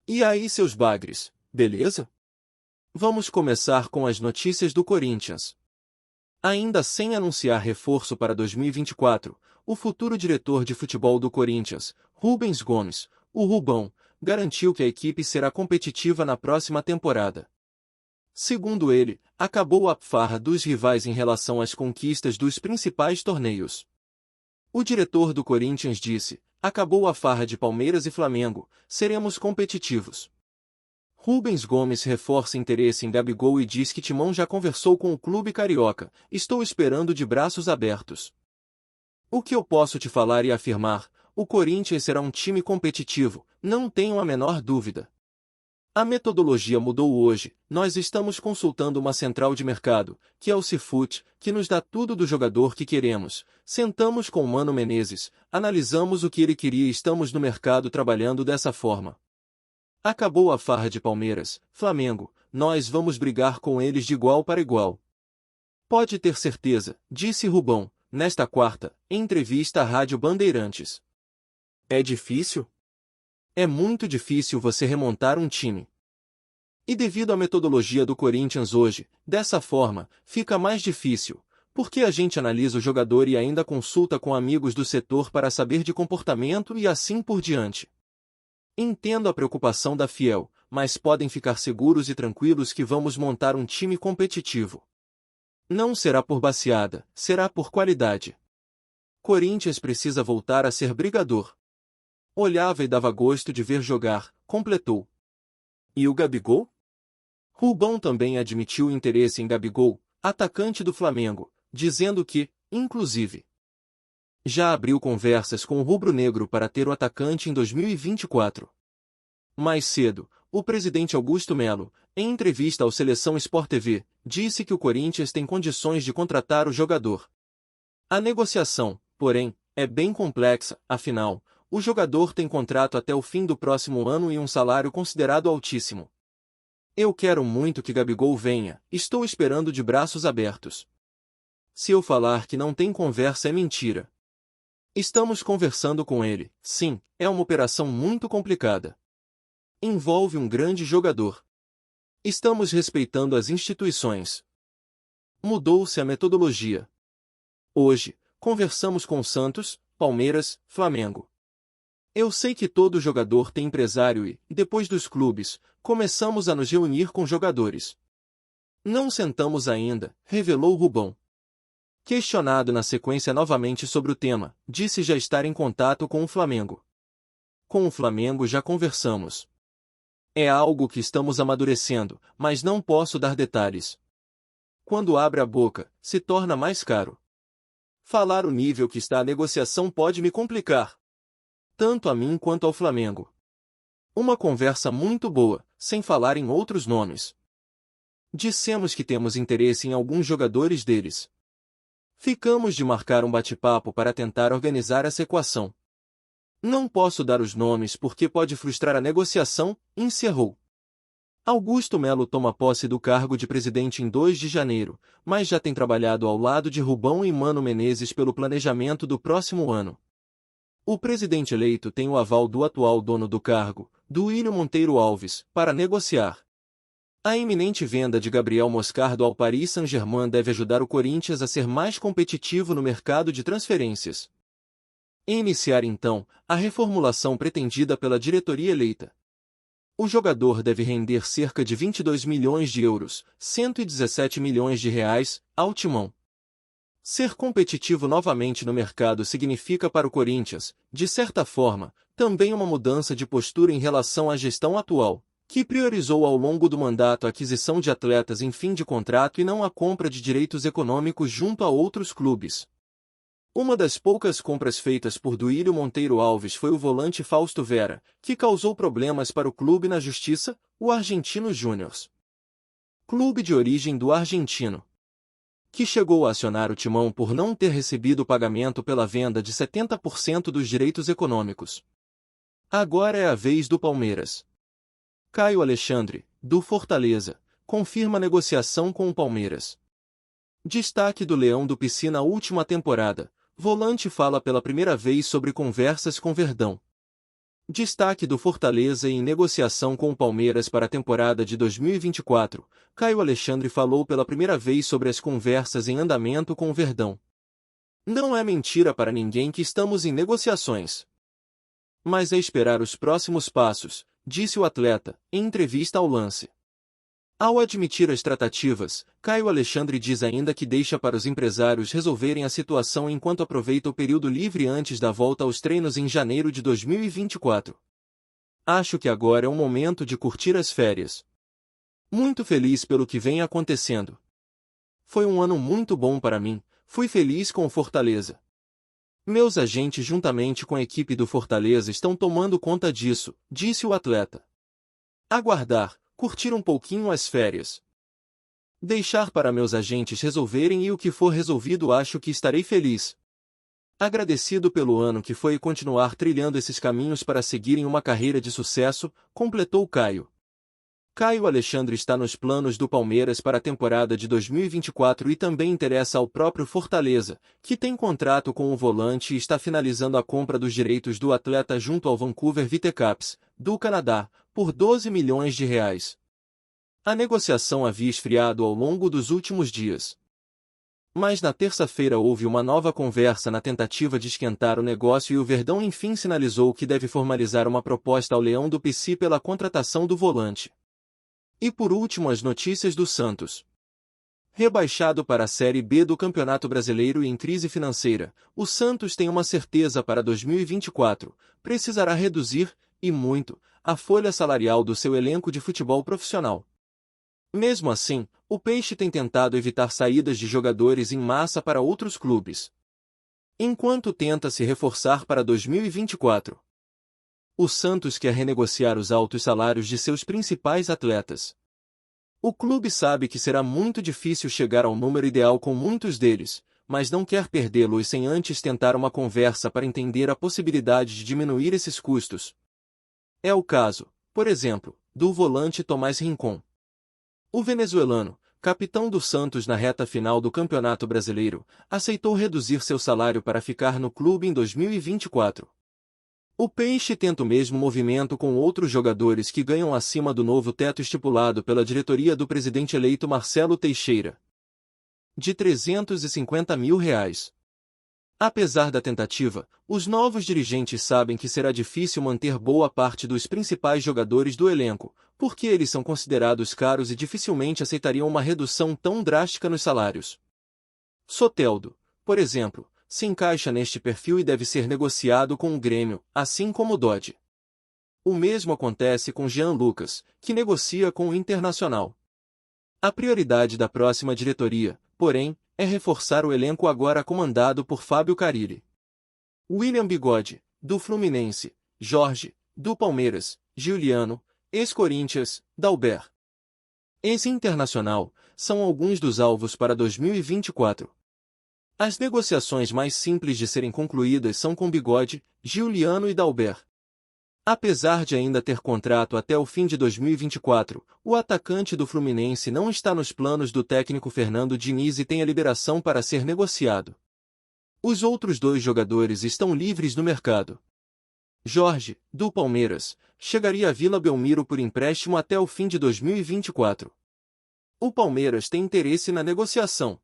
E aí, seus bagres, beleza? Vamos começar com as notícias do Corinthians. Ainda sem anunciar reforço para 2024, o futuro diretor de futebol do Corinthians, Rubens Gomes, o Rubão, garantiu que a equipe será competitiva na próxima temporada. Segundo ele, acabou a farra dos rivais em relação às conquistas dos principais torneios. O diretor do Corinthians disse: acabou a farra de Palmeiras e Flamengo, seremos competitivos. Rubens Gomes reforça interesse em Gabigol e diz que Timão já conversou com o clube carioca, estou esperando de braços abertos. O que eu posso te falar e afirmar, o Corinthians será um time competitivo, não tenho a menor dúvida. A metodologia mudou hoje, nós estamos consultando uma central de mercado, que é o Cifut, que nos dá tudo do jogador que queremos. Sentamos com o Mano Menezes, analisamos o que ele queria e estamos no mercado trabalhando dessa forma. Acabou a farra de Palmeiras, Flamengo, nós vamos brigar com eles de igual para igual. Pode ter certeza, disse Rubão, nesta quarta, em entrevista à Rádio Bandeirantes. É difícil? É muito difícil você remontar um time. E devido à metodologia do Corinthians hoje, dessa forma, fica mais difícil, porque a gente analisa o jogador e ainda consulta com amigos do setor para saber de comportamento e assim por diante. Entendo a preocupação da Fiel, mas podem ficar seguros e tranquilos que vamos montar um time competitivo. Não será por baciada, será por qualidade. Corinthians precisa voltar a ser brigador. Olhava e dava gosto de ver jogar, completou. E o Gabigol? Rubão também admitiu interesse em Gabigol, atacante do Flamengo, dizendo que, inclusive, já abriu conversas com o rubro-negro para ter o atacante em 2024. Mais cedo, o presidente Augusto Melo, em entrevista ao Seleção Sport TV, disse que o Corinthians tem condições de contratar o jogador. A negociação, porém, é bem complexa, afinal, o jogador tem contrato até o fim do próximo ano e um salário considerado altíssimo. Eu quero muito que Gabigol venha, estou esperando de braços abertos. Se eu falar que não tem conversa é mentira. Estamos conversando com ele, sim, é uma operação muito complicada. Envolve um grande jogador. Estamos respeitando as instituições. Mudou-se a metodologia. Hoje, conversamos com Santos, Palmeiras, Flamengo. Eu sei que todo jogador tem empresário e, depois dos clubes, começamos a nos reunir com jogadores. Não sentamos ainda, revelou Rubão. Questionado na sequência novamente sobre o tema, disse já estar em contato com o Flamengo. Com o Flamengo já conversamos. É algo que estamos amadurecendo, mas não posso dar detalhes. Quando abre a boca, se torna mais caro. Falar o nível que está a negociação pode me complicar. Tanto a mim quanto ao Flamengo. Uma conversa muito boa, sem falar em outros nomes. Dissemos que temos interesse em alguns jogadores deles. Ficamos de marcar um bate-papo para tentar organizar essa equação. Não posso dar os nomes porque pode frustrar a negociação, encerrou. Augusto Melo toma posse do cargo de presidente em 2 de janeiro, mas já tem trabalhado ao lado de Rubão e Mano Menezes pelo planejamento do próximo ano. O presidente eleito tem o aval do atual dono do cargo, Duílio Monteiro Alves, para negociar. A iminente venda de Gabriel Moscardo ao Paris Saint-Germain deve ajudar o Corinthians a ser mais competitivo no mercado de transferências. E iniciar então a reformulação pretendida pela diretoria eleita. O jogador deve render cerca de 22 milhões de euros, 117 milhões de reais, ao Timão. Ser competitivo novamente no mercado significa para o Corinthians, de certa forma, também uma mudança de postura em relação à gestão atual, que priorizou ao longo do mandato a aquisição de atletas em fim de contrato e não a compra de direitos econômicos junto a outros clubes. Uma das poucas compras feitas por Duílio Monteiro Alves foi o volante Fausto Vera, que causou problemas para o clube na justiça, o Argentinos Júniors. Clube de origem do argentino, que chegou a acionar o Timão por não ter recebido o pagamento pela venda de 70% dos direitos econômicos. Agora é a vez do Palmeiras. Caio Alexandre, do Fortaleza, confirma a negociação com o Palmeiras. Destaque do Leão do Piscina última temporada, volante fala pela primeira vez sobre conversas com Verdão. Destaque do Fortaleza em negociação com o Palmeiras para a temporada de 2024, Caio Alexandre falou pela primeira vez sobre as conversas em andamento com o Verdão. Não é mentira para ninguém que estamos em negociações. Mas é esperar os próximos passos, disse o atleta, em entrevista ao Lance. Ao admitir as tratativas, Caio Alexandre diz ainda que deixa para os empresários resolverem a situação enquanto aproveita o período livre antes da volta aos treinos em janeiro de 2024. Acho que agora é o momento de curtir as férias. Muito feliz pelo que vem acontecendo. Foi um ano muito bom para mim, fui feliz com o Fortaleza. Meus agentes juntamente com a equipe do Fortaleza estão tomando conta disso, disse o atleta. Aguardar, curtir um pouquinho as férias. Deixar para meus agentes resolverem e o que for resolvido acho que estarei feliz. Agradecido pelo ano que foi e continuar trilhando esses caminhos para seguirem uma carreira de sucesso, completou Caio. Caio Alexandre está nos planos do Palmeiras para a temporada de 2024 e também interessa ao próprio Fortaleza, que tem contrato com o volante e está finalizando a compra dos direitos do atleta junto ao Vancouver Whitecaps, do Canadá, por 12 milhões de reais. A negociação havia esfriado ao longo dos últimos dias. Mas na terça-feira houve uma nova conversa na tentativa de esquentar o negócio e o Verdão enfim sinalizou que deve formalizar uma proposta ao Leão do Pici pela contratação do volante. E por último as notícias do Santos. Rebaixado para a Série B do Campeonato Brasileiro e em crise financeira, o Santos tem uma certeza para 2024, precisará reduzir, e muito, a folha salarial do seu elenco de futebol profissional. Mesmo assim, o Peixe tem tentado evitar saídas de jogadores em massa para outros clubes. Enquanto tenta se reforçar para 2024. O Santos quer renegociar os altos salários de seus principais atletas. O clube sabe que será muito difícil chegar ao número ideal com muitos deles, mas não quer perdê-los sem antes tentar uma conversa para entender a possibilidade de diminuir esses custos. É o caso, por exemplo, do volante Tomás Rincon. O venezuelano, capitão do Santos na reta final do Campeonato Brasileiro, aceitou reduzir seu salário para ficar no clube em 2024. O Peixe tenta o mesmo movimento com outros jogadores que ganham acima do novo teto estipulado pela diretoria do presidente eleito Marcelo Teixeira, de R$350 mil. Apesar da tentativa, os novos dirigentes sabem que será difícil manter boa parte dos principais jogadores do elenco, porque eles são considerados caros e dificilmente aceitariam uma redução tão drástica nos salários. Soteldo, por exemplo, se encaixa neste perfil e deve ser negociado com o Grêmio, assim como Dodge. O mesmo acontece com Jean Lucas, que negocia com o Internacional. A prioridade da próxima diretoria, porém, é reforçar o elenco agora comandado por Fábio Carille. William Bigode, do Fluminense, Jorge, do Palmeiras, Giuliano, ex-Corinthians, Dalber, ex-Internacional, são alguns dos alvos para 2024. As negociações mais simples de serem concluídas são com Bigode, Giuliano e Dalber. Apesar de ainda ter contrato até o fim de 2024, o atacante do Fluminense não está nos planos do técnico Fernando Diniz e tem a liberação para ser negociado. Os outros dois jogadores estão livres no mercado. Jorge, do Palmeiras, chegaria a Vila Belmiro por empréstimo até o fim de 2024. O Palmeiras tem interesse na negociação,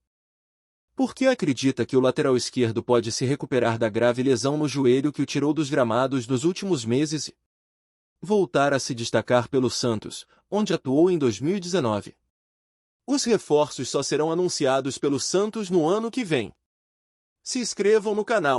porque acredita que o lateral esquerdo pode se recuperar da grave lesão no joelho que o tirou dos gramados nos últimos meses e voltar a se destacar pelo Santos, onde atuou em 2019. Os reforços só serão anunciados pelo Santos no ano que vem. Se inscrevam no canal.